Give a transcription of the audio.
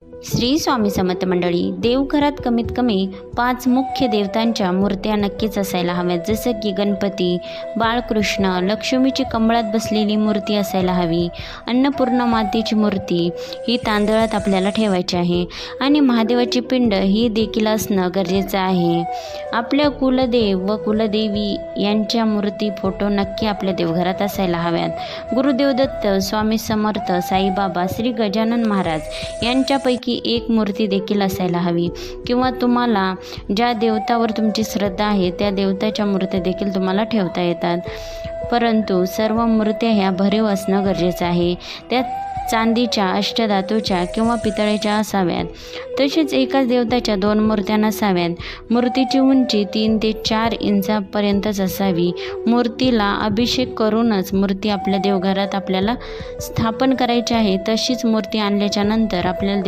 श्री स्वामी समर्थ मंडळी, देवघरात कमीत कमी 5 मुख्य देवतांच्या मूर्त्या नक्कीच असायला हव्यात. जसं की गणपती, बाळकृष्ण, लक्ष्मीची कमळात बसलेली मूर्ती असायला हवी, अन्नपूर्णा मातेची मूर्ती ही तांदळात आपल्याला ठेवायची आहे आणि महादेवाची पिंड ही देखील असणं गरजेचं आहे. आपल्या कुलदेव व कुलदेवी यांच्या मूर्ती फोटो नक्की आपल्या देवघरात असायला हव्यात. गुरुदेव दत्त, स्वामी समर्थ, साईबाबा, श्री गजानन महाराज यांच्यापैकी एक मूर्ती देखील असायला हवी किंवा तुम्हाला ज्या देवतावर तुमची श्रद्धा आहे त्या देवताच्या मूर्त्या देखील तुम्हाला ठेवता येतात. परंतु सर्व मूर्त्या ह्या भरीव असणं गरजेचं आहे. त्यात चांदीच्या, अष्टधातूच्या किंवा पितळेच्या असाव्यात. तसेच एकाच देवताच्या 2 मूर्त्या नसाव्यात. मूर्तीची उंची 3 ते 4 इंचापर्यंतच असावी. मूर्तीला अभिषेक करूनच मूर्ती आपल्या देवघरात आपल्याला स्थापन करायची आहे. तशीच मूर्ती आणल्याच्या नंतर आपल्याला